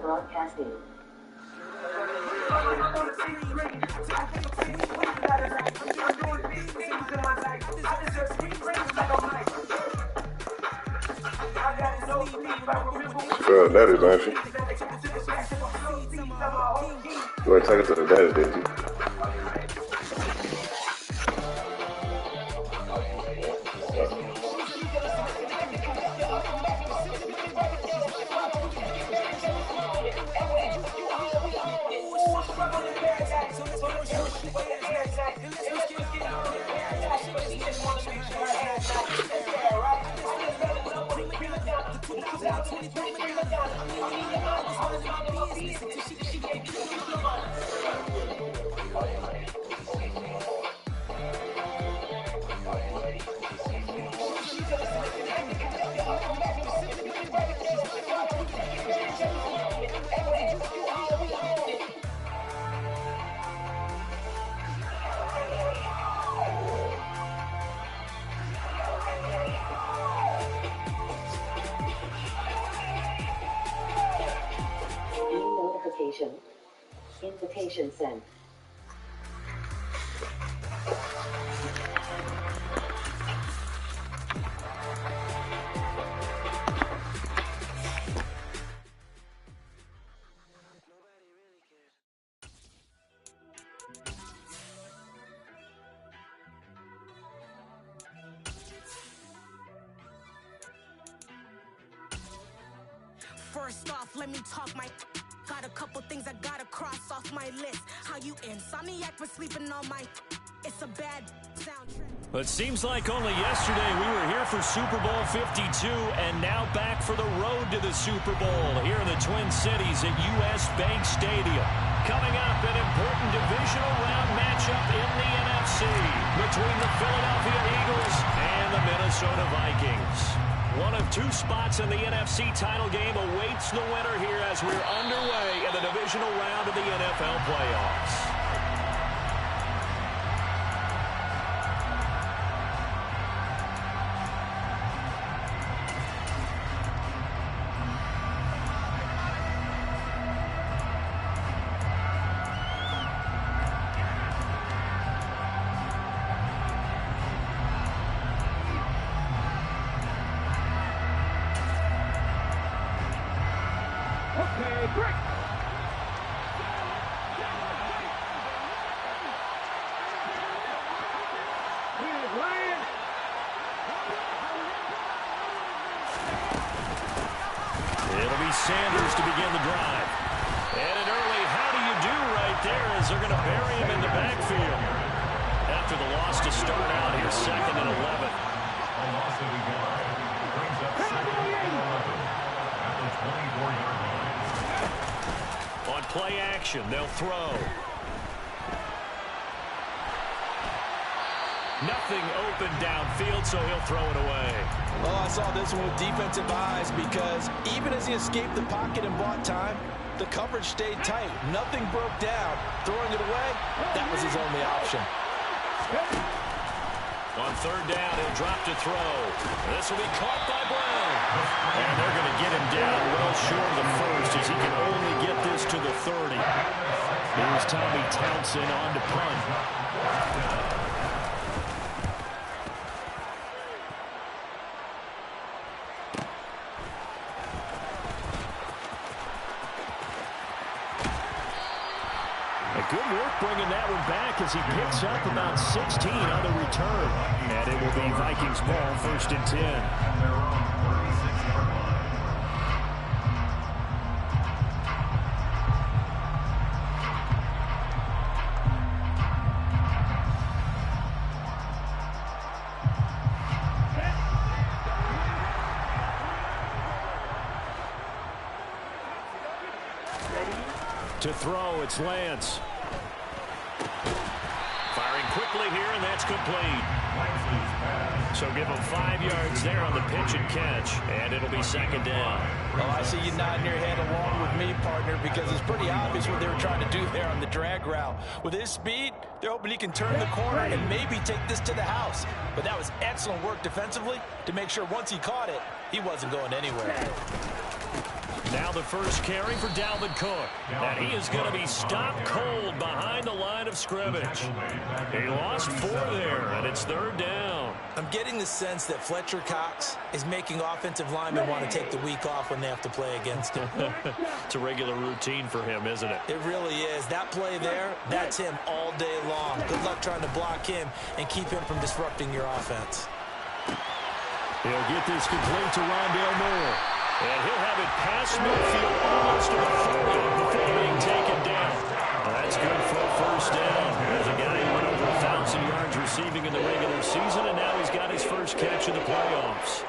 Broadcasting. That is actually. You want to take it to the daddy, did you? Invitation sent. First off, let me talk my... Got a couple things I gotta cross off my list. How you insomniac for sleeping on my... It's a bad soundtrack. It seems like only yesterday we were here for Super Bowl 52 and now back for the road to the Super Bowl here in the Twin Cities at US Bank Stadium. Coming up, an important divisional round matchup in the NFC between the Philadelphia Eagles and the Minnesota Vikings. One of two spots in the NFC title game awaits the winner here as we're underway in the divisional round of the NFL playoffs. Sanders to begin the drive. And an early how do you do right there as they're going to bury him in the backfield. After the loss to start out, here's 2nd and 11. On play action, they'll throw. Nothing open downfield, so he'll throw it away. Oh, I saw this one with defensive eyes because even as he escaped the pocket and bought time, the coverage stayed tight. Nothing broke down. Throwing it away, that was his only option. On 3rd down, he'll drop to throw. This will be caught by Brown. And they're going to get him down well short of the first as he can only get this to the 30. Here's Tommy Townsend on to punt. Good work bringing that one back as he picks up about 16 on the return. And it will be Vikings ball, 1st and 10. To throw, it's Lance. Firing quickly here, and that's complete. So give him 5 yards there on the pitch and catch, and it'll be 2nd down. Oh, I see you nodding your head along with me, partner, because it's pretty obvious what they were trying to do there on the drag route. With his speed, they're hoping he can turn the corner and maybe take this to the house. But that was excellent work defensively to make sure once he caught it, he wasn't going anywhere. Now the first carry for Dalvin Cook. And he is going to be stopped cold behind the line of scrimmage. He lost 4 there, and it's 3rd down. I'm getting the sense that Fletcher Cox is making offensive linemen want to take the week off when they have to play against him. It's a regular routine for him, isn't it? It really is. That play there, that's him all day long. Good luck trying to block him and keep him from disrupting your offense. He'll get this complete to Rondale Moore. And he'll have it past midfield almost to the 40 before being taken down. Well, that's good for a first down. There's a guy who went over 1,000 yards receiving in the regular season, and now he's got his first catch in the playoffs.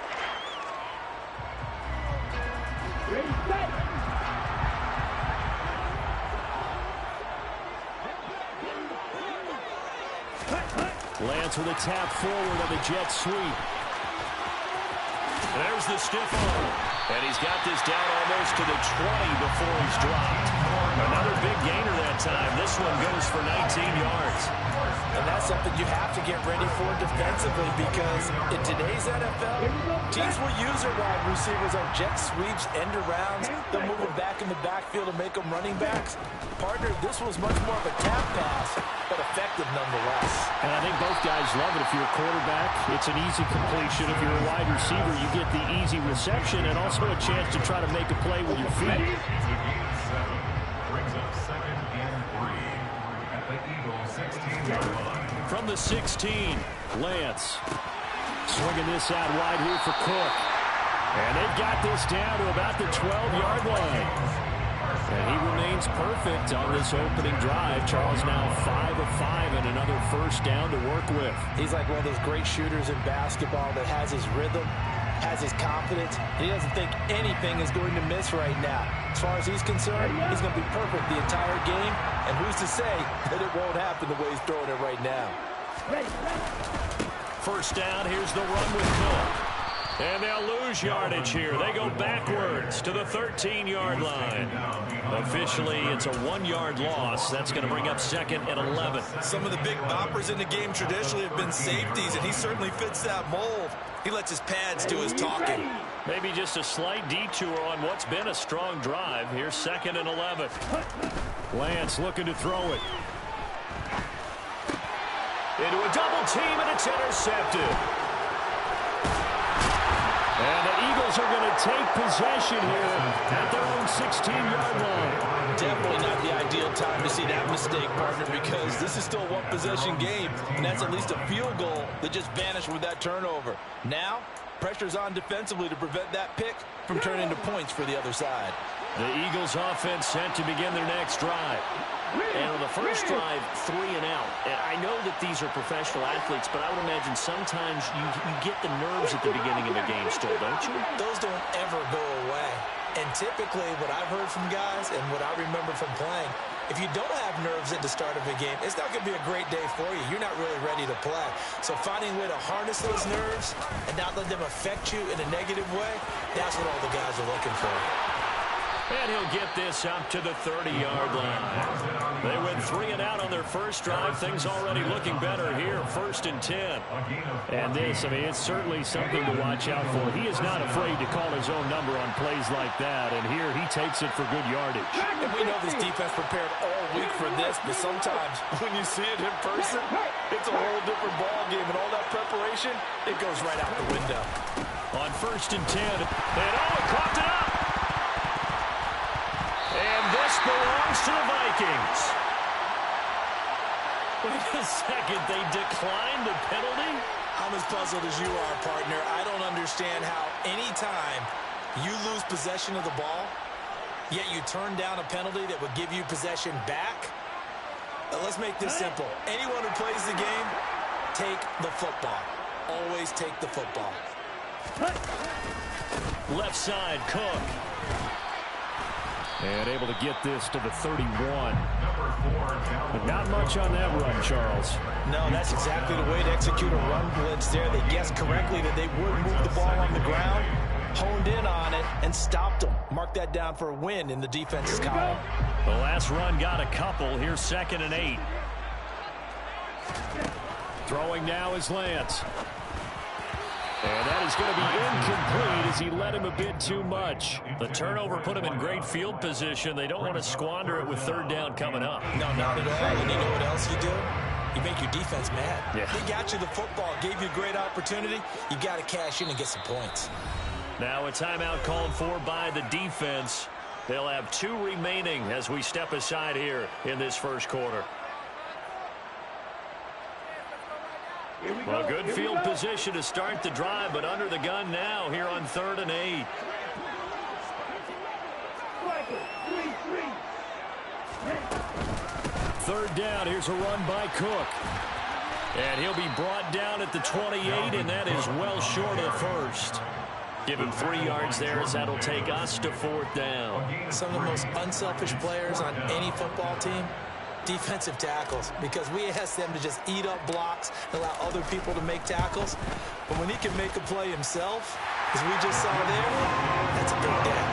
Lance with a tap forward on the jet sweep. There's the stiff arm. And he's got this down almost to the 20 before he's dropped. Another big gainer that time. This one goes for 19 yards. And that's something you have to get ready for defensively, because in today's NFL, teams will use their wide receivers on jet sweeps, end arounds. They'll move them back in the backfield to make them running backs. Partner, this was much more of a tap pass, but effective nonetheless. And I think both guys love it. If you're a quarterback, it's an easy completion. If you're a wide receiver, you get the easy reception and also a chance to try to make a play with your feet. From the 16, Lance swinging this out wide here for Cook. And they've got this down to about the 12-yard line. And he remains perfect on this opening drive. Charles now 5 of 5 and another first down to work with. He's like one of those great shooters in basketball that has his rhythm, has his confidence. He doesn't think anything is going to miss right now. As far as he's concerned, he's going to be perfect the entire game. And who's to say that it won't happen the way he's throwing it right now? First down, here's the run with Cook. And they'll lose yardage here. They go backwards to the 13-yard line. Officially, it's a 1-yard loss. That's going to bring up 2nd and 11. Some of the big boppers in the game traditionally have been safeties, and he certainly fits that mold. He lets his pads do his talking. Maybe just a slight detour on what's been a strong drive. Here's 2nd and 11. Lance looking to throw it. Into a double team, and it's intercepted. And the Eagles are going to take possession here at their own 16-yard line. Definitely not the ideal time to see that mistake, partner, because this is still a one-possession game, and that's at least a field goal that just vanished with that turnover. Now, pressure's on defensively to prevent that pick from turning into points for the other side. The Eagles offense set to begin their next drive. And on the first drive, 3 and out. And I know that these are professional athletes, but I would imagine sometimes you get the nerves at the beginning of a game still, don't you? Those don't ever go away. And typically what I've heard from guys and what I remember from playing, if you don't have nerves at the start of a game, it's not going to be a great day for you. You're not really ready to play. So finding a way to harness those nerves and not let them affect you in a negative way, that's what all the guys are looking for. And he'll get this up to the 30-yard line. They went 3 and out on their first drive. Things already looking better here, 1st and 10. And this, I mean, it's certainly something to watch out for. He is not afraid to call his own number on plays like that. And here he takes it for good yardage. And we know this defense prepared all week for this, but sometimes when you see it in person, it's a whole different ball game. And all that preparation, it goes right out the window. On 1st and 10, and it caught it up. And this belongs to the Vikings. Wait a second, they declined the penalty? I'm as puzzled as you are, partner. I don't understand how any time you lose possession of the ball, yet you turn down a penalty that would give you possession back. Let's make this simple. Anyone who plays the game, take the football. Always take the football. Left side, Cook. And able to get this to the 31. But not much on that run, Charles. No, that's exactly the way to execute a run blitz there. They guessed correctly that they would move the ball on the ground, honed in on it, and stopped them. Mark that down for a win in the defense's column. The last run got a couple. Here's 2nd and 8. Throwing now is Lance. And that is going to be incomplete as he led him a bit too much. The turnover put him in great field position. They don't want to squander it with third down coming up. No, not at all. And you know what else you do? You make your defense mad. Yeah. They got you the football, gave you a great opportunity. You got to cash in and get some points. Now a timeout called for by the defense. They'll have 2 remaining as we step aside here in this first quarter. Well, good field position to start the drive, but under the gun now here on 3rd and 8. Third down, here's a run by Cook. And he'll be brought down at the 28, and that is well short of the first. Give him 3 yards there as that'll take us to 4th down. Some of the most unselfish players on any football team, defensive tackles, because we ask them to just eat up blocks and allow other people to make tackles. But when he can make a play himself, as we just saw there, that's a big day.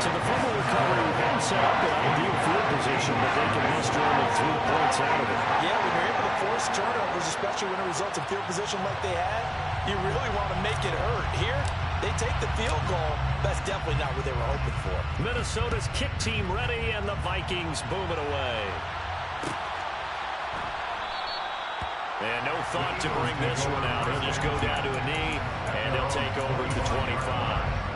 So the fumble recovery hadn't set up an ideal field position, but they can muster only 3 points out of it. Yeah, when you're able to force turnovers, especially when it results in field position like they had, you really want to make it hurt. Here, they take the field goal. That's definitely not what they were hoping for. Minnesota's kick team ready, and the Vikings boom it away. And no thought to bring this one out. He'll just go down to a knee, and they'll take over at the 25.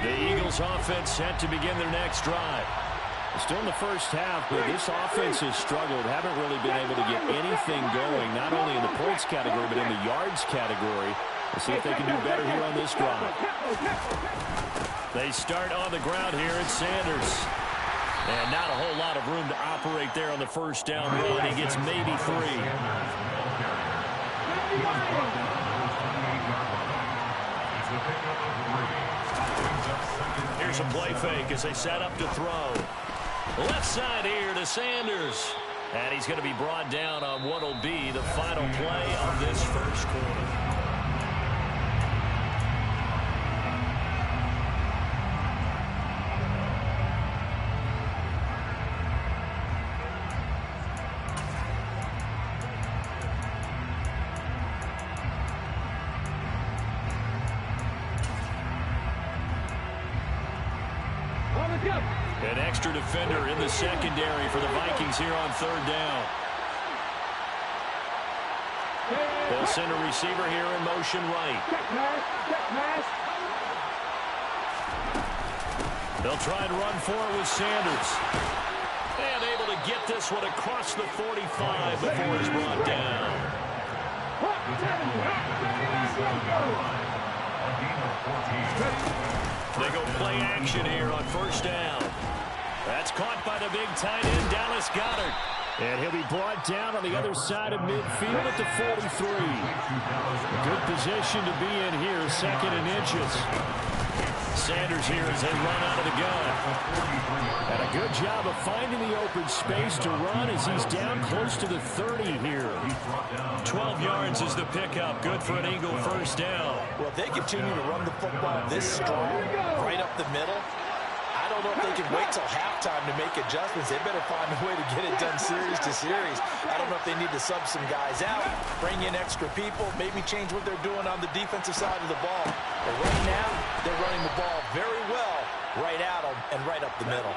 The Eagles offense set to begin their next drive. Still in the first half, but this offense has struggled. Haven't really been able to get anything going, not only in the points category, but in the yards category. We'll see if they can do better here on this drive. They start on the ground here at Sanders. And not a whole lot of room to operate there on the first down run. He gets maybe 3. Here's a play fake as they set up to throw. Left side here to Sanders. And he's going to be brought down on what will be the final play of this first quarter. An extra defender in the secondary for the Vikings here on 3rd down. They'll send a receiver here in motion right. They'll try and run for it with Sanders. And able to get this one across the 45 before it's brought down. They go play action here on 1st down. That's caught by the big tight end, Dallas Goedert. And he'll be brought down on the other side of midfield at the 43. A good position to be in here, 2nd and inches. Sanders here as they run out of the gun. And a good job of finding the open space to run as he's down close to the 30 here. 12 yards is the pickup. Good for an Eagle 1st down. Well, if they continue to run the football this strong, right up the middle, I don't know if they can wait till halftime to make adjustments. They better find a way to get it done series to series. I don't know if they need to sub some guys out, bring in extra people, maybe change what they're doing on the defensive side of the ball. But right now, they're running the ball very well right at them and right up the middle.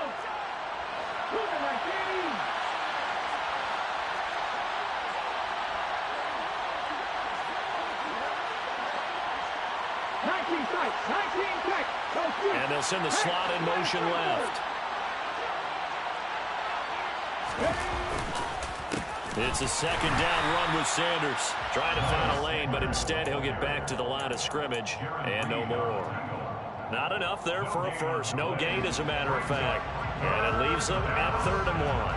And they'll send the slot in motion left. It's a 2nd down run with Sanders. Trying to find a lane, but instead he'll get back to the line of scrimmage and no more. Not enough there for a first. No gain, as a matter of fact. And it leaves them at 3rd and 1.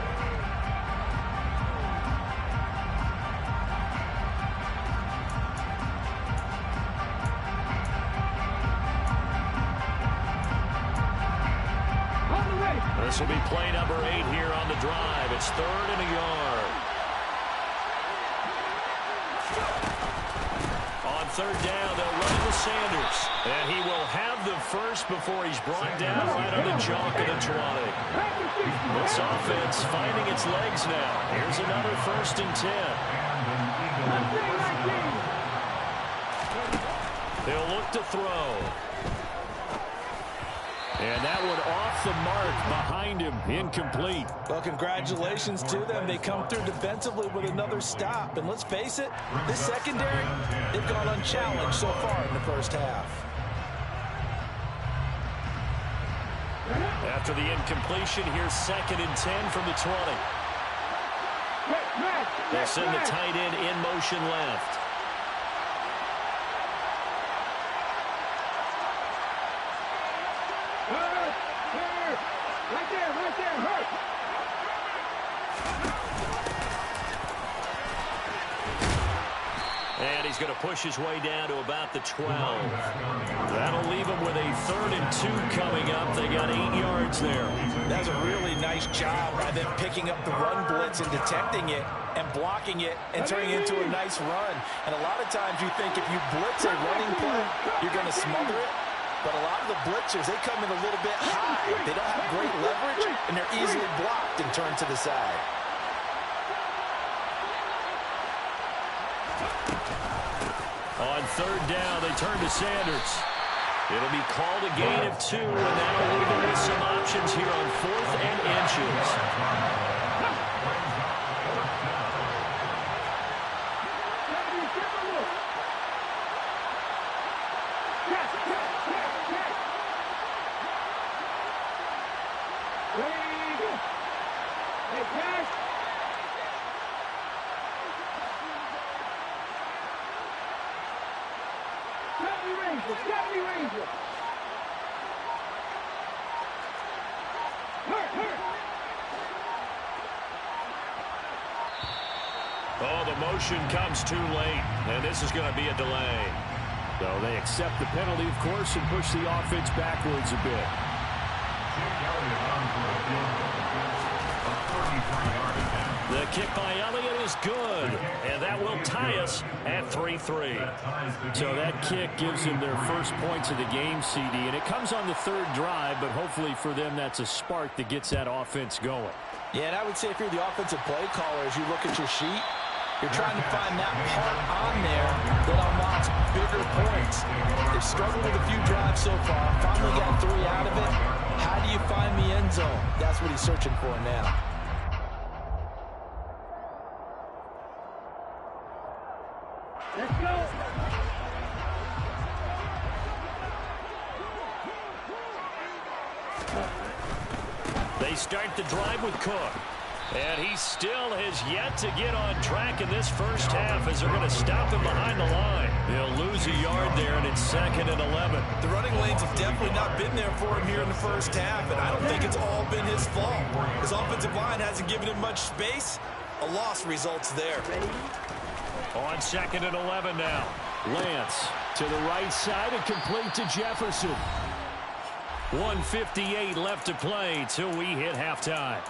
This will be play number 8 here on the drive. It's 3rd and a yard. On third down. They'll run to Sanders. And he will have the first before he's brought down right on the chalk of the 20. This offense finding its legs now. Here's another 1st and 10. He'll look to throw. And that one off the mark behind him, incomplete. Well, congratulations to them. They come through defensively with another stop. And let's face it, this secondary, they've gone unchallenged so far in the first half. After the incompletion, here's 2nd and 10 from the 20. They'll send the tight end in motion left. And he's going to push his way down to about the 12. That'll leave him with a 3rd and 2 coming up. They got 8 yards there. That's a really nice job by them picking up the run blitz and detecting it and blocking it and turning it into a nice run. And a lot of times you think if you blitz a running play, you're going to smother it. But a lot of the blitzers, they come in a little bit high. They don't have great leverage, and they're easily blocked and turned to the side. On 3rd down, they turn to Sanders. It'll be called a gain of 2, and that'll leave them with some options here on 4th and inches. Oh, the motion comes too late, and this is going to be a delay. So they accept the penalty, of course, and push the offense backwards a bit. The kick by Elliott is good, and that will tie us at 3-3. So that kick gives them their first points of the game, CD, and it comes on the 3rd drive, but hopefully for them that's a spark that gets that offense going. Yeah, and I would say if you're the offensive play caller, as you look at your sheet, you're trying to find that part on there that unlocks bigger points. They've struggled with a few drives so far. Finally got 3 out of it. How do you find the end zone? That's what he's searching for now. Let's go. They start the drive with Cook. And he still has yet to get on track in this first half as they're going to stop him behind the line. They'll lose a yard there, and it's 2nd and 11. The running lanes have definitely not been there for him here in the first half, and I don't think it's all been his fault. His offensive line hasn't given him much space. A loss results there. On 2nd and 11 now. Lance to the right side and complete to Jefferson. 1:58 left to play till we hit halftime.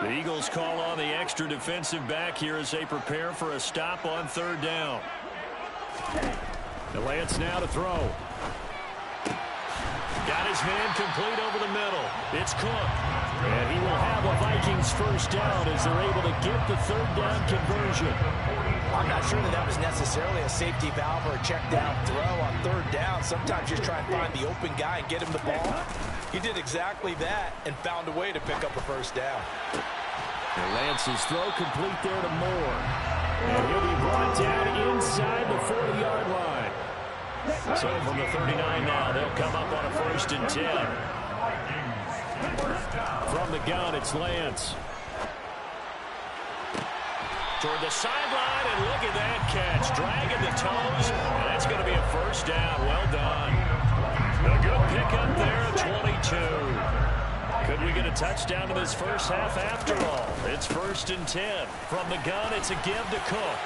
The Eagles call on the extra defensive back here as they prepare for a stop on 3rd down. The Lance now to throw. Got his man complete over the middle. It's Cook. And he will have a Vikings first down as they're able to get the 3rd down conversion. I'm not sure that was necessarily a safety valve or a check down throw on 3rd down. Sometimes just try and find the open guy and get him the ball. He did exactly that and found a way to pick up a first down. And Lance's throw complete there to Moore. And he'll be brought down inside the 40-yard line. So from the 39 now, they'll come up on a 1st and 10. From the gun, it's Lance. Toward the sideline, and look at that catch. Dragging the toes, and that's going to be a first down. Well done. A good pickup there at 22. Could we get a touchdown to this first half after all? It's 1st and 10. From the gun, it's a give to Cook.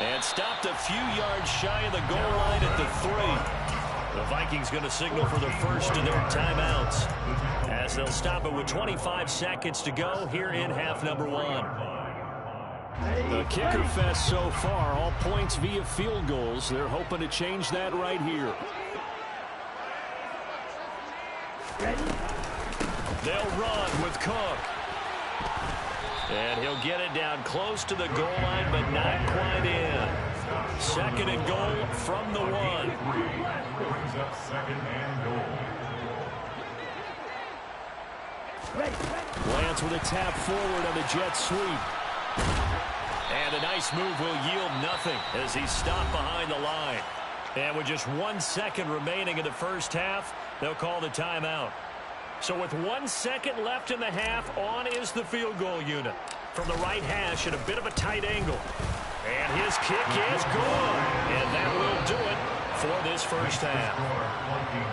And stopped a few yards shy of the goal line at the 3. The Vikings going to signal for the first of their timeouts as they'll stop it with 25 seconds to go here in half number one. The kicker fest so far, all points via field goals. They're hoping to change that right here. They'll run with Cook. And he'll get it down close to the goal line, but not quite in. Second and goal from the one. Brings up second and goal. Lance with a tap forward on the jet sweep. And a nice move will yield nothing as he's stopped behind the line. And with just 1 second remaining in the first half, they'll call the timeout. So with 1 second left in the half, on is the field goal unit. From the right hash at a bit of a tight angle. And his kick is good. And that will do it for this first half.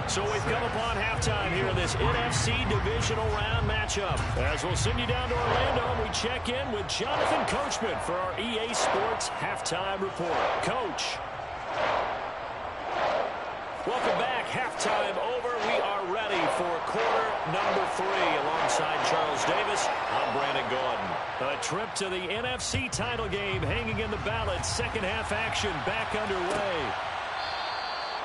So we've come upon halftime here in this NFC Divisional Round matchup. As we'll send you down to Orlando, and we check in with Jonathan Coachman for our EA Sports Halftime Report. Coach. Welcome back. Halftime over. We are ready for quarter number 3 alongside Charles Davis. I'm Brandon Gordon. A trip to the NFC title game hanging in the balance. Second half action back underway.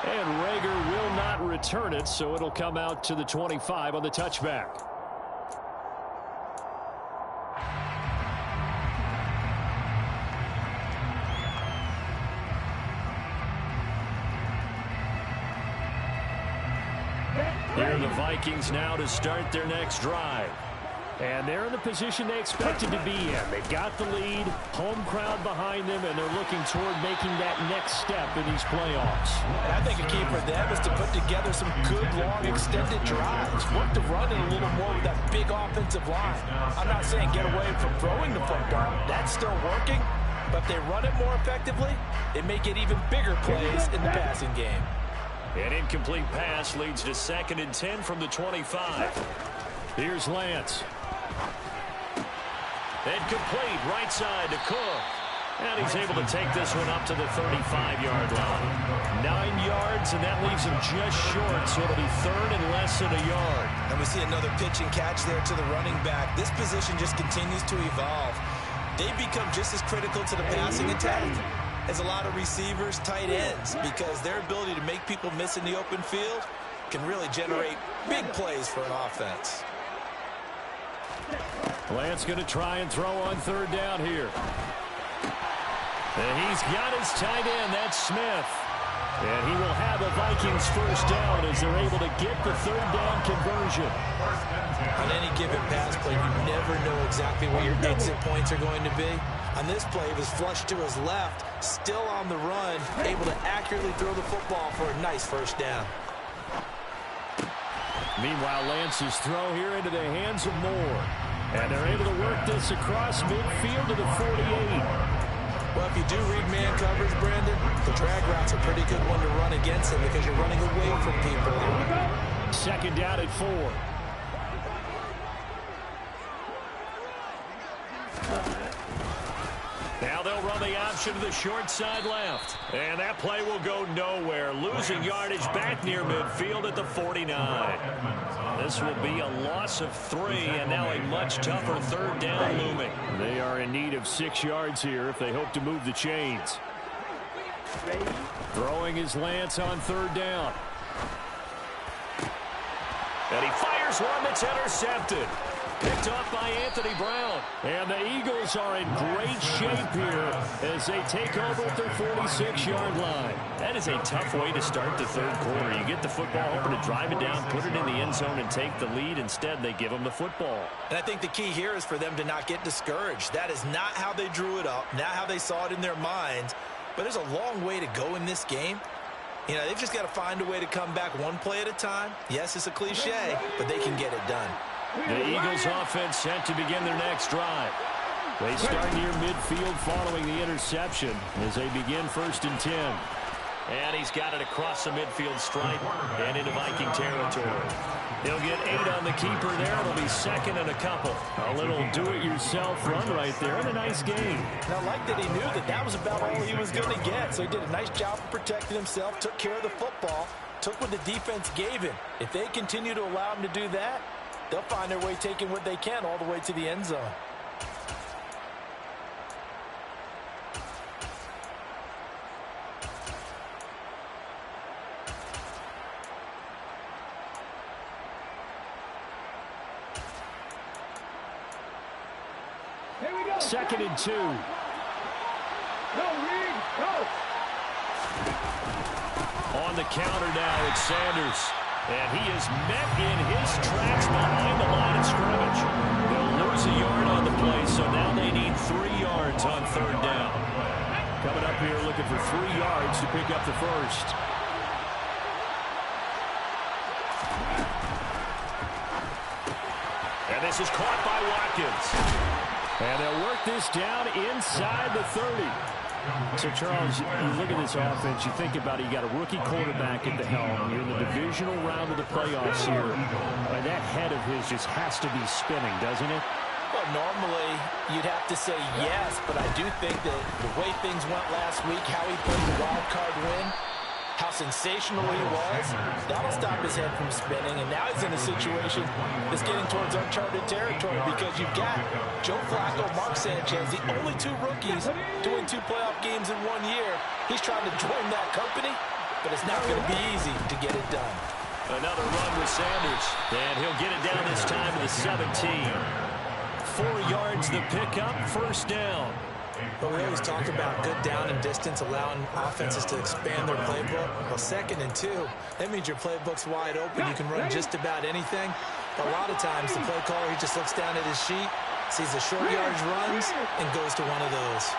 And Rager will not return it, so it'll come out to the 25 on the touchback. Here are the Vikings now to start their next drive. And they're in the position they expected to be in. They've got the lead, home crowd behind them, and they're looking toward making that next step in these playoffs. And I think a key for them is to put together some good, long, extended drives. Work the run in a little more with that big offensive line. I'm not saying get away from throwing the football. That's still working. But if they run it more effectively, it may get even bigger plays in the passing game. An incomplete pass leads to 2nd and 10 from the 25. Here's Lance. And complete right side to Cook. And he's able to take this one up to the 35-yard line. 9 yards, and that leaves him just short, so it'll be 3rd and less than a yard. And we see another pitch and catch there to the running back. This position just continues to evolve. They become just as critical to the passing attack as a lot of receivers, tight ends, because their ability to make people miss in the open field can really generate big plays for an offense. Lance going to try and throw on 3rd down here. And he's got his tight end. That's Smith. And he will have the Vikings first down as they're able to get the 3rd down conversion. On any given pass play, you never know exactly where your exit points are going to be. On this play, it was flushed to his left, still on the run, able to accurately throw the football for a nice first down. Meanwhile, Lance's throw here into the hands of Moore. And they're able to work this across midfield to the 48. Well, if you do read man coverage, Brandon, the drag route's a pretty good one to run against him because you're running away from people. 2nd down at 4. Now they'll run the option to the short side left. And that play will go nowhere. Losing yardage back near midfield at the 49. This will be a loss of 3, and now a much tougher 3rd down looming. They are in need of 6 yards here if they hope to move the chains. Throwing his Lance on 3rd down. And he fires one that's intercepted. Picked off by Anthony Brown. And the Eagles are in great shape here as they take over at their 46-yard line. That is a tough way to start the 3rd quarter. You get the football, hoping to drive it down, put it in the end zone, and take the lead. Instead, they give them the football. And I think the key here is for them to not get discouraged. That is not how they drew it up, not how they saw it in their minds. But there's a long way to go in this game. You know, they've just got to find a way to come back one play at a time. Yes, it's a cliche, but they can get it done. The Eagles offense set to begin their next drive. They start near midfield following the interception as they begin 1st and 10. And he's got it across the midfield stripe and into Viking territory. He'll get 8 on the keeper there. It'll be 2nd and a couple. A little do-it-yourself run right there and a nice gain. And I like that he knew that that was about all he was going to get. So he did a nice job of protecting himself, took care of the football, took what the defense gave him. If they continue to allow him to do that, they'll find their way taking what they can all the way to the end zone. Here we go. 2nd and 2. Go, Reed, go. On the counter now, it's Sanders. And he is met in his tracks behind the line of scrimmage. They'll lose a yard on the play, so now they need 3 yards on 3rd down. Coming up here looking for 3 yards to pick up the first. And this is caught by Watkins. And they'll work this down inside the 30. So, Charles, you look at this offense, you think about it, you got a rookie quarterback at the helm. You're in the divisional round of the playoffs here. And that head of his just has to be spinning, doesn't it? Well, normally you'd have to say yes, but I do think that the way things went last week, how he played the wild card win, how sensational he was, that'll stop his head from spinning. And now he's in a situation that's getting towards uncharted territory because you've got Joe Flacco, Mark Sanchez, the only 2 rookies doing 2 playoff games in 1 year. He's trying to join that company, but it's not going to be easy to get it done. Another run with Sanders, and he'll get it down this time to the 17. 4 yards the pickup, 1st down. But we always talk about good down and distance, allowing offenses to expand their playbook. Well, 2nd and 2, that means your playbook's wide open. You can run just about anything. But a lot of times, the play caller, he just looks down at his sheet, sees the short yardage runs, and goes to one of those.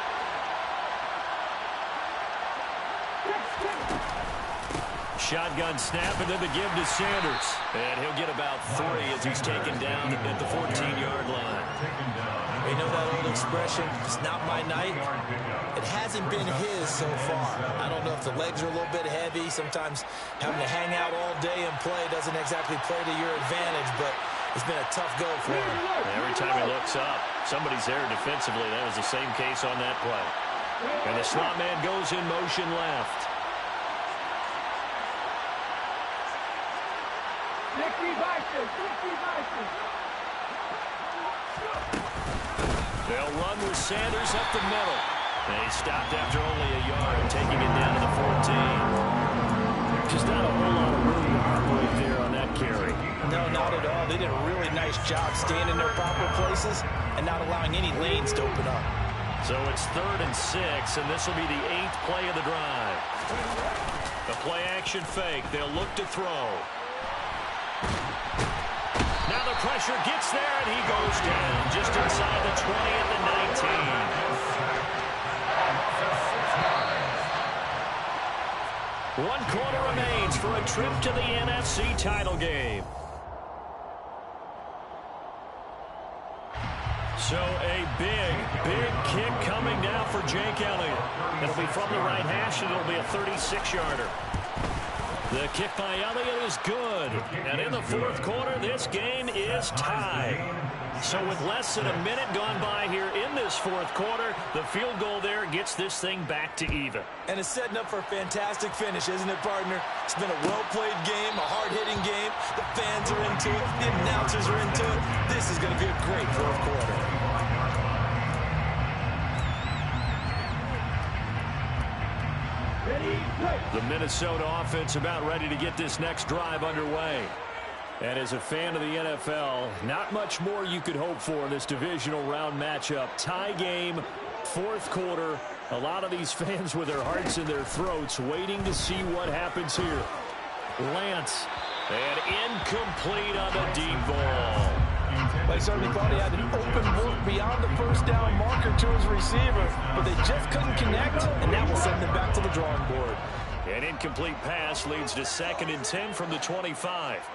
Shotgun snap, and then the give to Sanders. And he'll get about 3 as he's taken down at the 14-yard line. You know that old expression, it's not my night? It hasn't been his so far. I don't know if the legs are a little bit heavy. Sometimes having to hang out all day and play doesn't exactly play to your advantage, but it's been a tough go for him. Every time he looks up, somebody's there defensively. That was the same case on that play. And the slot man goes in motion left. They'll run with Sanders up the middle. And he stopped after only a yard, taking it down to the 14. Just not a whole lot of room to operate there on that carry. No, not at all. They did a really nice job staying in their proper places and not allowing any lanes to open up. So it's 3rd and 6, and this will be the 8th play of the drive. The play-action fake. They'll look to throw. Now the pressure gets there, and he goes down just inside the 20 at the 19. 1 quarter remains for a trip to the NFC title game. So a big kick coming now for Jake Elliott. It'll be from the right hash, and it'll be a 36-yarder. The kick by Elliott is good. And in the 4th quarter, this game is tied. So with less than a minute gone by here in this 4th quarter, the field goal there gets this thing back to even. And it's setting up for a fantastic finish, isn't it, partner? It's been a well-played game, a hard-hitting game. The fans are into it. The announcers are into it. This is going to be a great 4th quarter. The Minnesota offense about ready to get this next drive underway. And as a fan of the NFL, not much more you could hope for in this divisional round matchup. Tie game, 4th quarter. A lot of these fans with their hearts in their throats waiting to see what happens here. Lance, and incomplete on the deep ball. They certainly thought he had an open look beyond the 1st down marker to his receiver, but they just couldn't connect, and that will send them back to the drawing board. An incomplete pass leads to 2nd and 10 from the 25.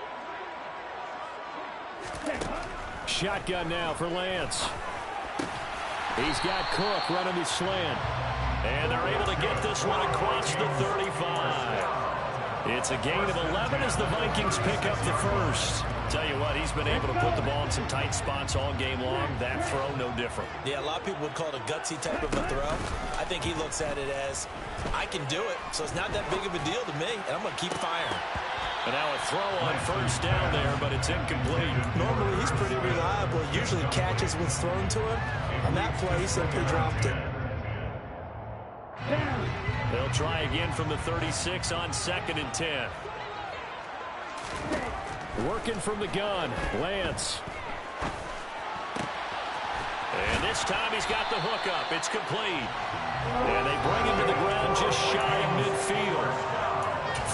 Shotgun now for Lance. He's got Cook running the slant. And they're able to get this one across the 35. It's a gain of 11 as the Vikings pick up the first. Tell you what, he's been able to put the ball in some tight spots all game long. That throw, no different. Yeah, a lot of people would call it a gutsy type of a throw. I think he looks at it as, I can do it, so it's not that big of a deal to me, and I'm going to keep firing. And now a throw on first down there, but it's incomplete. Normally, he's pretty reliable. Usually catches what's thrown to him. On that play, he simply dropped it. They'll try again from the 36 on 2nd and 10. Working from the gun, Lance. And this time he's got the hook up. It's complete. And they bring him to the ground just shy of midfield.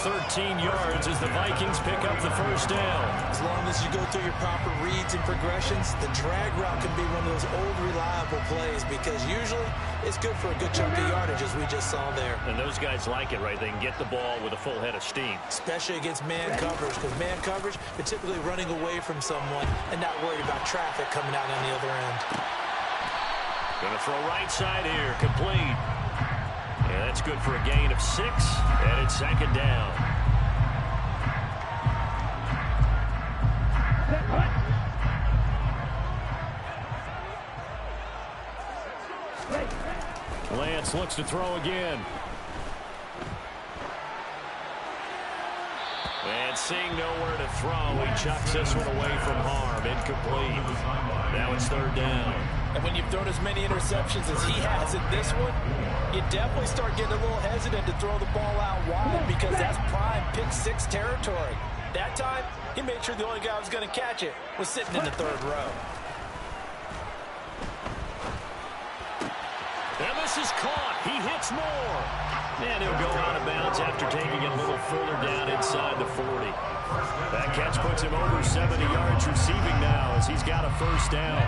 13 yards as the Vikings pick up the first down. As long as you go through your proper reads and progressions, the drag route can be one of those old reliable plays because usually it's good for a good chunk of yardage as we just saw there. And those guys like it, right? They can get the ball with a full head of steam. Especially against man coverage, because man coverage, they're typically running away from someone and not worried about traffic coming out on the other end. Gonna throw right side here, complete. Yeah, that's good for a gain of 6, and it's 2nd down. Lance looks to throw again. And seeing nowhere to throw, he chucks this one away from harm. Incomplete. Now it's 3rd down. And when you've thrown as many interceptions as he has in this one, you definitely start getting a little hesitant to throw the ball out wide because that's prime pick 6 territory. That time, he made sure the only guy who was going to catch it was sitting in the 3rd row. And this is caught. He hits more. And he'll go out of bounds after taking it a little further down inside the 40. That catch puts him over 70 yards receiving now as he's got a first down.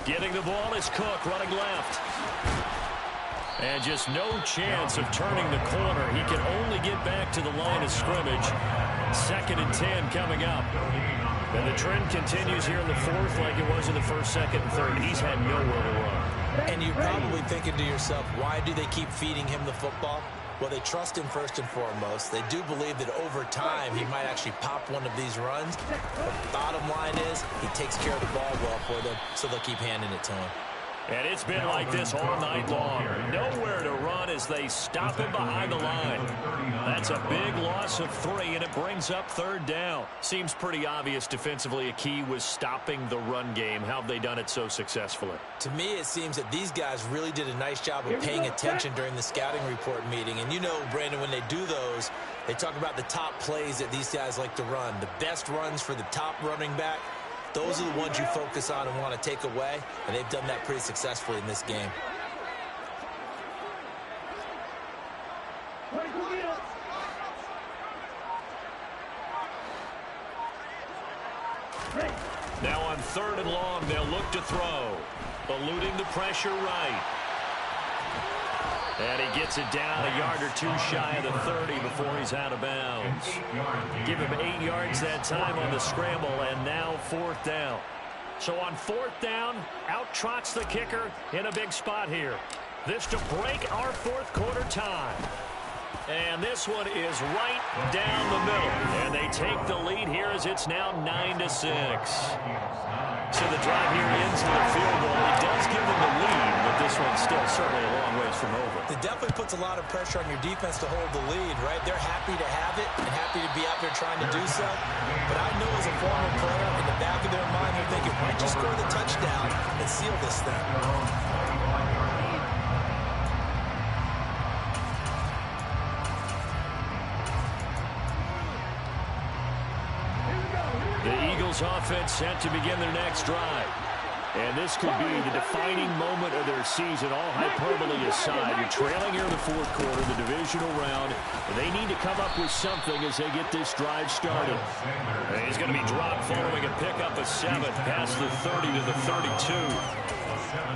Getting the ball is Cook running left. And just no chance of turning the corner. He can only get back to the line of scrimmage. 2nd and 10 coming up. And the trend continues here in the 4th like it was in the 1st, 2nd, and 3rd. He's had nowhere to run. And you're probably thinking to yourself, why do they keep feeding him the football? Well, they trust him first and foremost. They do believe that over time he might actually pop one of these runs. But the bottom line is he takes care of the ball well for them, so they'll keep handing it to him. And it's been like this all night long. Nowhere to run as they stop him behind the line. That's a big loss of 3, and it brings up 3rd down. Seems pretty obvious defensively a key was stopping the run game. How have they done it so successfully? To me, it seems that these guys really did a nice job of paying attention during the scouting report meeting. And you know, Brandon, when they do those, they talk about the top plays that these guys like to run. The best runs for the top running back. Those are the ones you focus on and want to take away, and they've done that pretty successfully in this game. Now on 3rd and long, they'll look to throw. Eluding the pressure right. And he gets it down a yard or 2 shy of the 30 before he's out of bounds. Give him 8 yards that time on the scramble, and now 4th down. So on 4th down, out trots the kicker in a big spot here. This to break our 4th quarter tie. And this one is right down the middle. And they take the lead here as it's now 9-6. So the drive here ends with a field goal. It does give them the lead, but this one's still certainly a long ways from over. It definitely puts a lot of pressure on your defense to hold the lead, right? They're happy to have it and happy to be out there trying to do so. But I know as a former player, in the back of their mind, they're thinking, why don't you score the touchdown and seal this thing? The Eagles offense set to begin their next drive. And this could be the defining moment of their season, all hyperbole aside. You're trailing here in the 4th quarter, the divisional round. They need to come up with something as they get this drive started. And he's going to be dropped following a pickup of 7 past the 30 to the 32.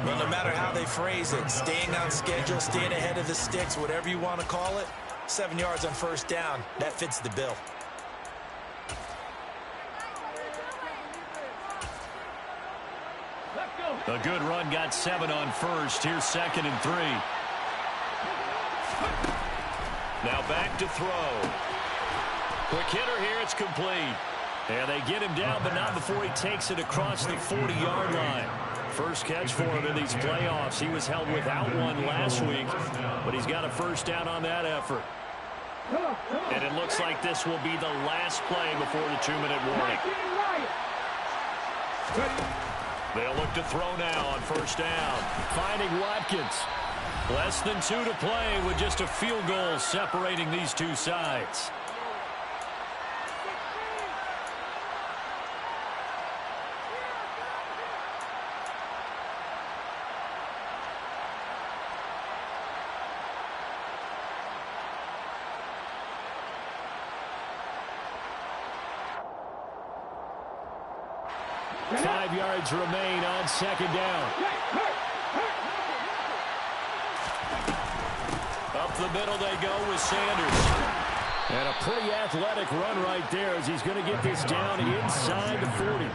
Well, no matter how they phrase it, staying on schedule, staying ahead of the sticks, whatever you want to call it, 7 yards on 1st down, that fits the bill. A good run, got 7 on first. Here's 2nd and 3. Now back to throw. Quick hitter here, it's complete. And they get him down, but not before he takes it across the 40-yard line. First catch for him in these playoffs. He was held without one last week, but he's got a first down on that effort. And it looks like this will be the last play before the 2-minute warning. They'll look to throw now on first down. Finding Watkins. Less than 2 to play with just a field goal separating these two sides. Five yards remain on second down. Up the middle they go with Sanders. And a pretty athletic run right there as he's going to get this down inside the 40.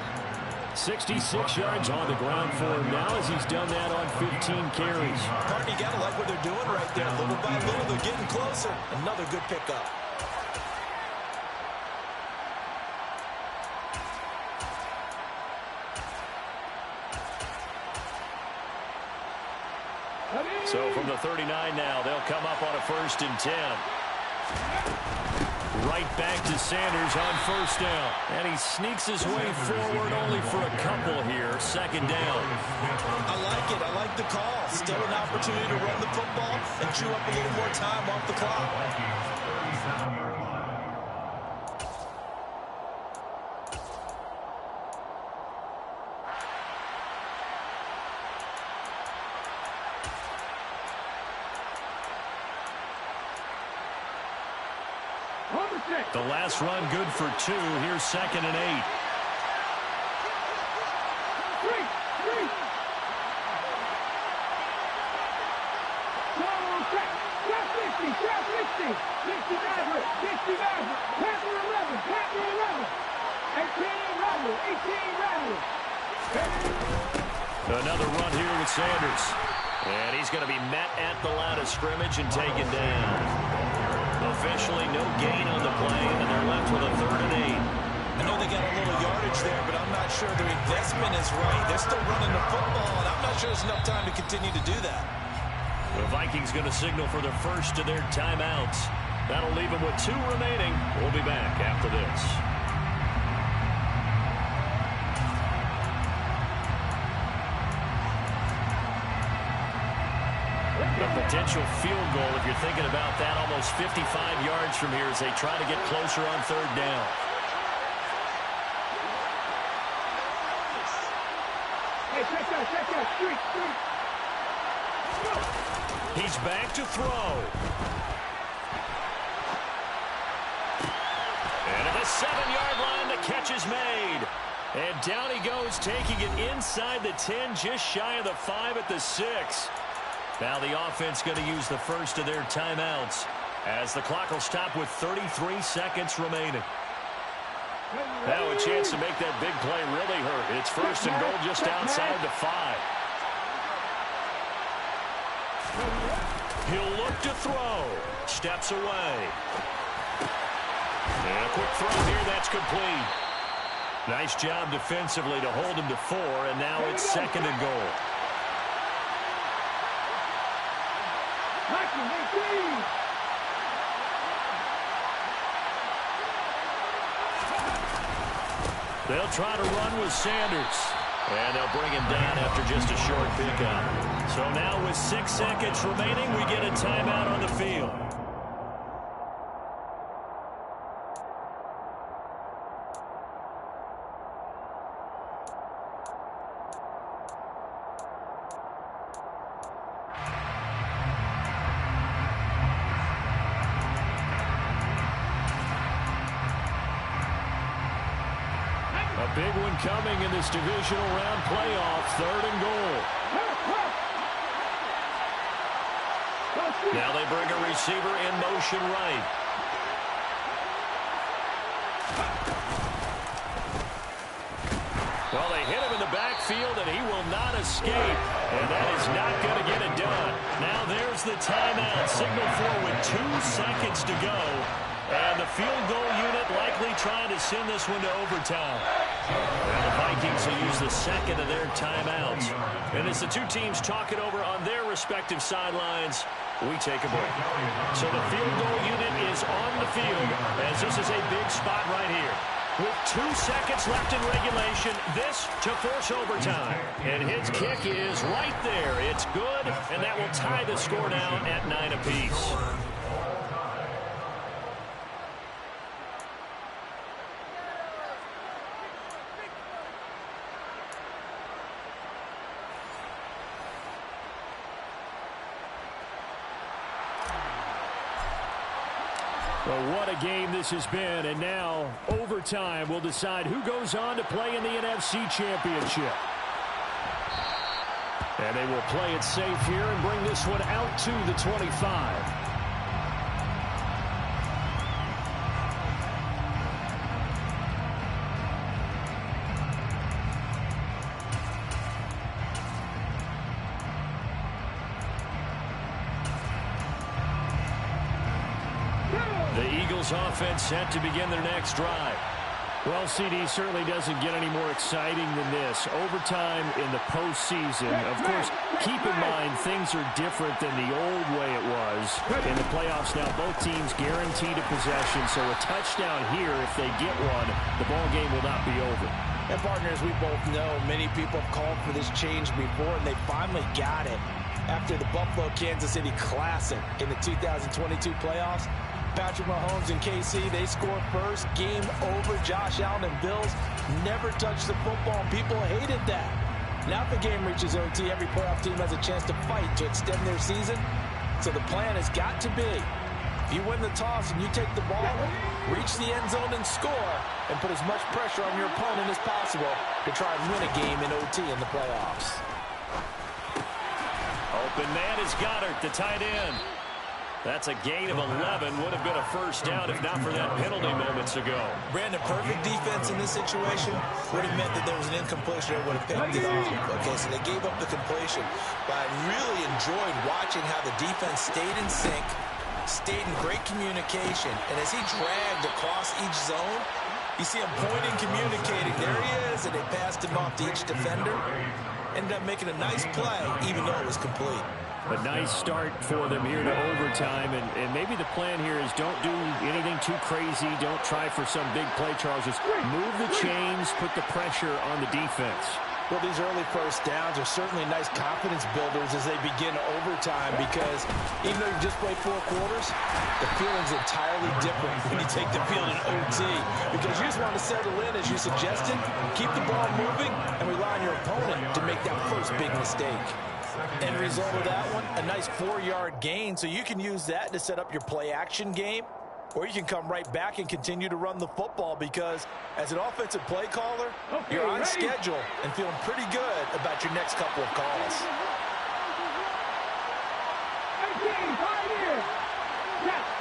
66 yards on the ground for him now as he's done that on 15 carries. Partner, you got to like what they're doing right there. Little by little, they're getting closer. Another good pickup. So from the 39 now, they'll come up on a 1st and 10. Right back to Sanders on first down. And he sneaks his way forward only for a couple here. 2nd down. I like it. I like the call. Still an opportunity to run the football and chew up a little more time off the clock. The last run good for 2. Here's 2nd and 8. Another run here with Sanders. And he's going to be met at the line of scrimmage and taken down. Officially no gain on the play, and they're left with a 3rd and 8. I know they got a little yardage there, but I'm not sure their investment is right. They're still running the football, and I'm not sure there's enough time to continue to do that. The Vikings going to signal for the first of their timeouts. That'll leave them with 2 remaining. We'll be back after this. A potential field goal, if you're thinking about that, almost 55 yards from here as they try to get closer on 3rd down. Hey, check that, street. He's back to throw. And at the 7-yard line, the catch is made. And down he goes, taking it inside the 10, just shy of the 5 at the 6. Now the offense going to use the first of their timeouts as the clock will stop with 33 seconds remaining. Now a chance to make that big play really hurt. It's 1st and goal just outside the 5. He'll look to throw. Steps away. And a quick throw here, that's complete. Nice job defensively to hold him to 4, and now it's 2nd and goal. They'll try to run with Sanders. And they'll bring him down after just a short pickup. So now with 6 seconds remaining, we get a timeout on the field. Big one coming in this divisional round playoff. 3rd and goal. Now they bring a receiver in motion right. Well, they hit him in the backfield, and he will not escape, and that is not going to get it done. Now there's the timeout, signaled for with 2 seconds to go. And the field goal unit likely trying to send this one to overtime. And the Vikings will use the second of their timeouts. And as the two teams talk it over on their respective sidelines, we take a break. So the field goal unit is on the field, as this is a big spot right here. With 2 seconds left in regulation, this to force overtime. And his kick is right there. It's good, and that will tie the score now at 9 apiece. Well, what a game this has been, and now overtime will decide who goes on to play in the NFC Championship. And they will play it safe here and bring this one out to the 25. Offense set to begin their next drive. Well, CD certainly doesn't get any more exciting than this. Overtime in the postseason. Of course, keep in mind things are different than the old way it was. In the playoffs now, both teams guaranteed a possession, so a touchdown here, if they get one, the ball game will not be over. And partners, we both know many people have called for this change before, and they finally got it. After the Buffalo-Kansas City Classic in the 2022 playoffs, Patrick Mahomes and KC, they score first. Game over. Josh Allen and Bills never touched the football. People hated that. Now if the game reaches OT, every playoff team has a chance to fight to extend their season. So the plan has got to be, if you win the toss and you take the ball, reach the end zone and score, and put as much pressure on your opponent as possible to try and win a game in OT in the playoffs. Open man is Goddard, the tight end. That's a gain of 11. Would have been a first down if not for that penalty moments ago. Brandon, perfect defense in this situation would have meant that there was an incompletion that would have picked it off. Okay, so they gave up the completion. But I really enjoyed watching how the defense stayed in sync, stayed in great communication. And as he dragged across each zone, you see him pointing, communicating. There he is, and they passed him off to each defender. Ended up making a nice play, even though it was complete. A nice start for them here to overtime, and maybe the plan here is don't do anything too crazy. Don't try for some big play, Charles. Just move the chains, put the pressure on the defense. Well, these early first downs are certainly nice confidence builders as they begin overtime, because even though you've just played 4 quarters, the feeling's entirely different when you take the field in OT, because you just want to settle in, as you suggested, keep the ball moving, and rely on your opponent to make that first big mistake. End result of that one, a nice 4-yard gain, so you can use that to set up your play-action game, or you can come right back and continue to run the football, because as an offensive play caller, you're on schedule and feeling pretty good about your next couple of calls.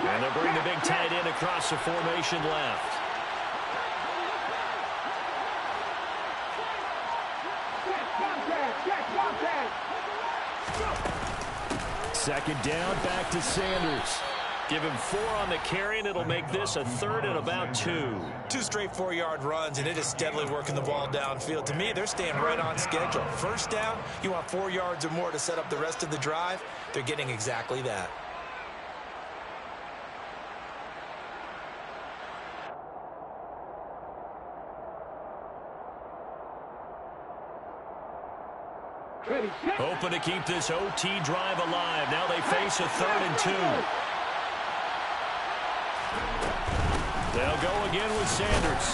And they'll bring the big tight end across the formation left. Second down, back to Sanders. Give him 4 on the carry, and it'll make this a 3rd and about 2. 2 straight 4-yard runs, and it is steadily working the ball downfield. To me, they're staying right on schedule. First down, you want 4 yards or more to set up the rest of the drive. They're getting exactly that. Hoping to keep this OT drive alive. Now they face a 3rd and 2. They'll go again with Sanders.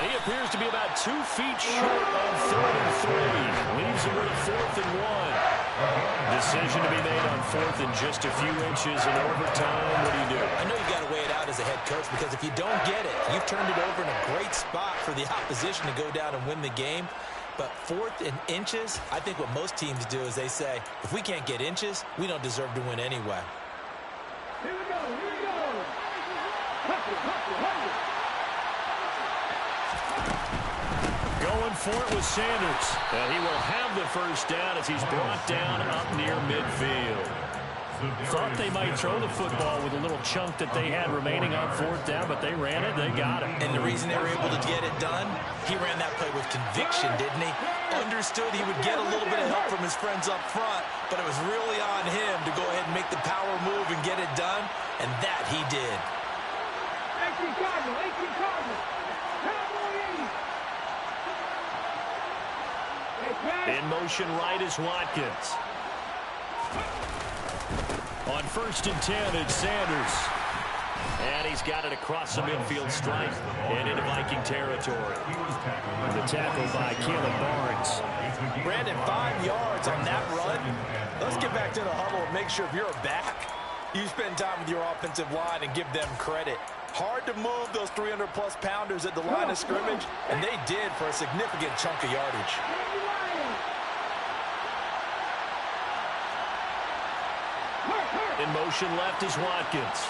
He appears to be about 2 feet short of 3rd and 3. Leaves him with a 4th and 1. Decision to be made on 4th and just a few inches in overtime. What do you do? I know you got to weigh it out as a head coach, because if you don't get it, you've turned it over in a great spot for the opposition to go down and win the game. But 4th and inches, I think what most teams do is they say, if we can't get inches, we don't deserve to win anyway. Here we go, here we go. Going for it with Sanders. And he will have the first down as he's brought down up near midfield. Thought they might throw the football with a little chunk that they had remaining on fourth down, but they ran it. They got it. And the reason they were able to get it done, he ran that play with conviction, didn't he? Understood he would get a little bit of help from his friends up front, but it was really on him to go ahead and make the power move and get it done, and that he did. 18 Cardinal, 18 Cardinal. In motion right is Watkins. On 1st and 10, it's Sanders. And he's got it across the midfield stripe and into Viking territory. The tackle by Caleb Barnes. Brandon, 5 yards on that run. Let's get back to the huddle and make sure if you're back, you spend time with your offensive line and give them credit. Hard to move those 300-plus pounders at the line of scrimmage, and they did for a significant chunk of yardage. In motion left is Watkins.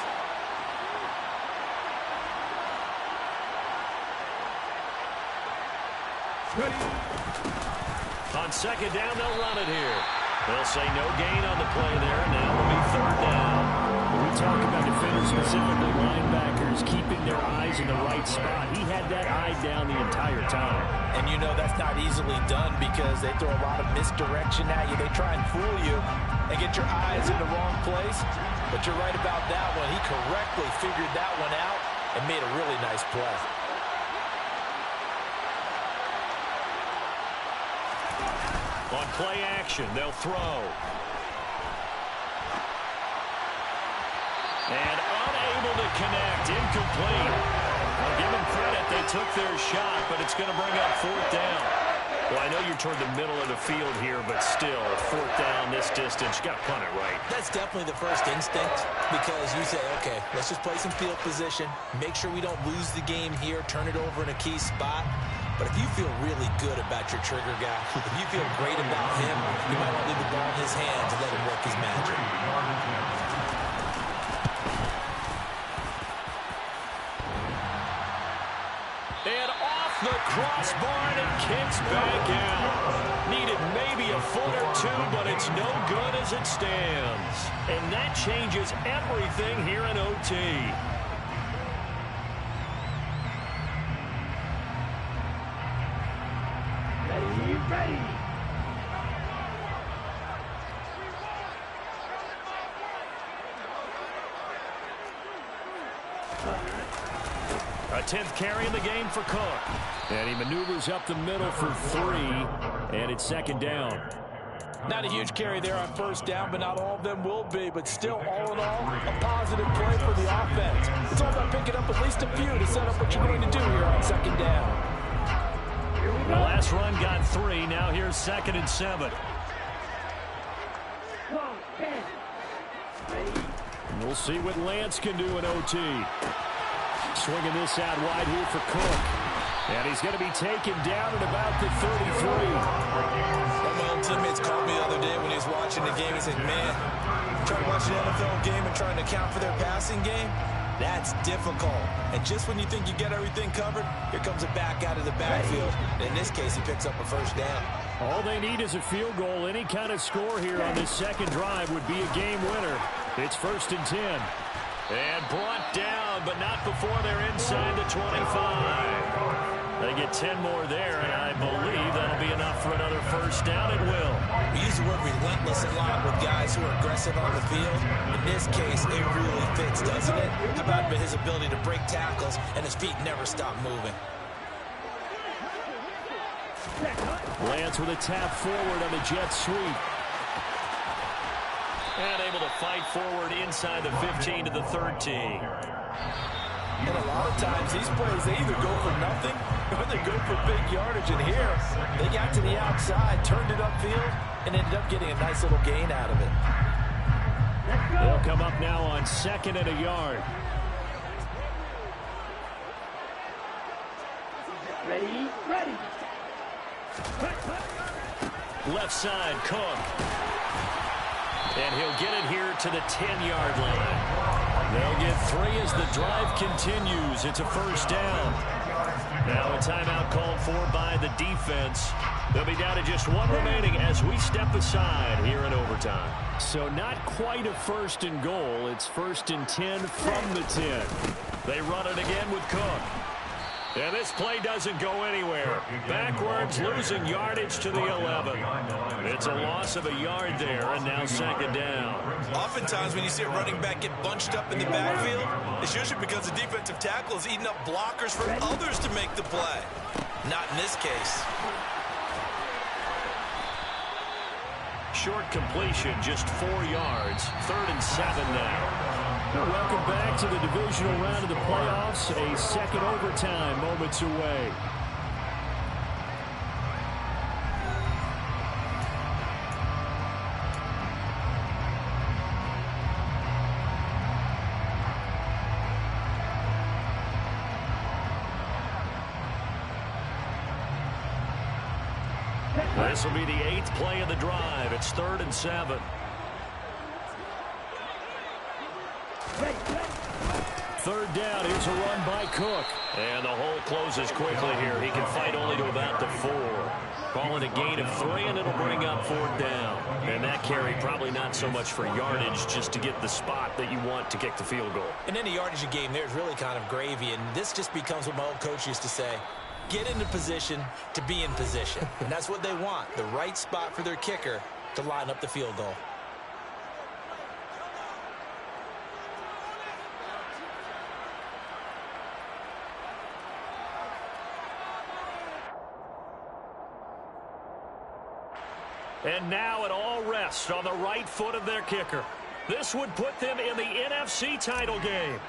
On 2nd down, they'll run it here. They'll say no gain on the play there. Now it'll be 3rd down. When we talk about defenders, specifically linebackers, keeping their eyes in the right spot, he had that eye down the entire time. And you know that's not easily done because they throw a lot of misdirection at you. They try and fool you and get your eyes in the wrong place. But you're right about that one. He correctly figured that one out and made a really nice play. On play action, they'll throw. And unable to connect, incomplete. I'll give them credit, they took their shot, but it's going to bring up 4th down. Well, I know you're toward the middle of the field here, but still, 4th down this distance, you got to punt it right. That's definitely the first instinct because you say, okay, let's just play some field position, make sure we don't lose the game here, turn it over in a key spot. But if you feel really good about your trigger guy, if you feel great about him, you might want to leave the ball in his hands and let him work his magic. And off the crossbar, and it kicks back out. Needed maybe a foot or two, but it's no good as it stands. And that changes everything here in OT. Ready. A 10th carry in the game for Cook. And he maneuvers up the middle for 3, and it's 2nd down. Not a huge carry there on 1st down, but not all of them will be. But still, all in all, a positive play for the offense. It's all about picking up at least a few to set up what you're going to do here on 2nd down. The last run got 3. Now here's 2nd and 7. And we'll see what Lance can do in OT. Swinging this out wide here for Cook. And he's going to be taken down at about the 33. One of my old teammates called me the other day when he was watching the game. He said, man, trying to watch an NFL game and trying to account for their passing game, that's difficult. And just when you think you get everything covered, here comes a back out of the backfield. And in this case, he picks up a 1st down. All they need is a field goal. Any kind of score here on this 2nd drive would be a game winner. It's 1st and 10. And brought down, but not before they're inside the 25. They get 10 more there, and I believe that'll be enough for another 1st down. It will. We use the word relentless a lot with guys who are aggressive on the field. In this case, it really fits, doesn't it? How about his ability to break tackles and his feet never stop moving? Lance with a tap forward on the jet sweep. And able to fight forward inside the 15 to the 13. And a lot of times, these plays, they either go for nothing or they go for big yardage. And here, they got to the outside, turned it upfield, and ended up getting a nice little gain out of it. They'll come up now on 2nd and a yard. Ready. Left side, Cook. And he'll get it here to the 10-yard line. They'll get 3 as the drive continues. It's a 1st down. Now a timeout called for by the defense. They'll be down to just one remaining as we step aside here in overtime. So not quite a first and goal. It's 1st and 10 from the 10. They run it again with Cook. And this play doesn't go anywhere. Backwards, losing yardage to the 11. It's a loss of a yard there, and now 2nd down. Oftentimes when you see a running back get bunched up in the backfield, it's usually because the defensive tackle is eating up blockers for others to make the play. Not in this case. Short completion, just 4 yards. 3rd and 7 now. Welcome back to the divisional round of the playoffs. A second overtime moments away. This will be the 8th play of the drive. It's 3rd and 7. Third down. Here's a run by Cook. And the hole closes quickly here. He can fight only to about the 4. Calling a gain of 3, and it'll bring up 4th down. And that carry probably not so much for yardage, just to get the spot that you want to kick the field goal. And any yardage game there is really kind of gravy, and this just becomes what my old coach used to say. Get into position to be in position. And that's what they want, the right spot for their kicker to line up the field goal. And now it all rests on the right foot of their kicker. This would put them in the NFC title game.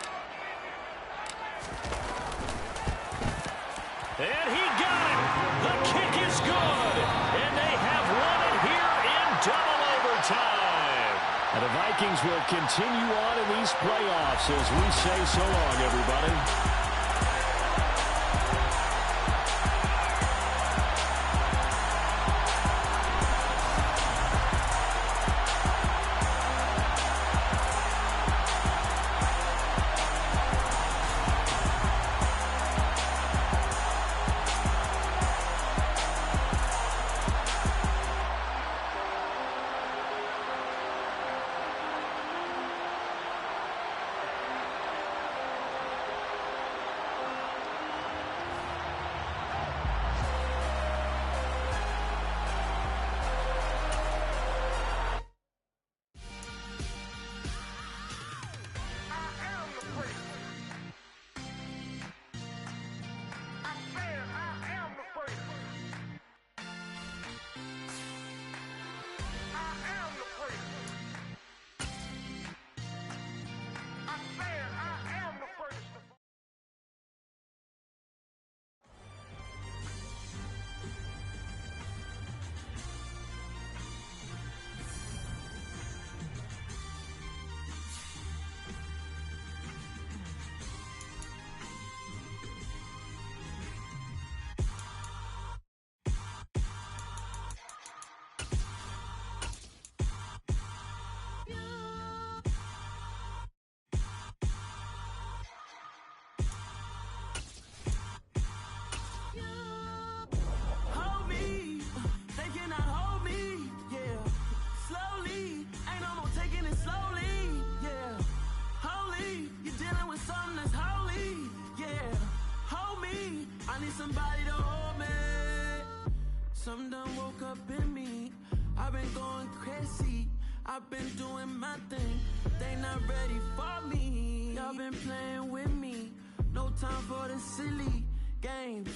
And he got it. The kick is good. And they have won it here in double overtime. And the Vikings will continue on in these playoffs as we say so long, everybody. Something done woke up in me. I've been going crazy. I've been doing my thing. They not ready for me. Y'all been playing with me. No time for the silly games.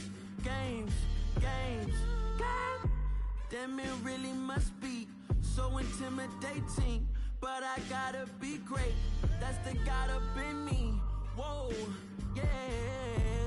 Damn, it really must be so intimidating. But I gotta be great. That's the God up in me. Whoa, yeah.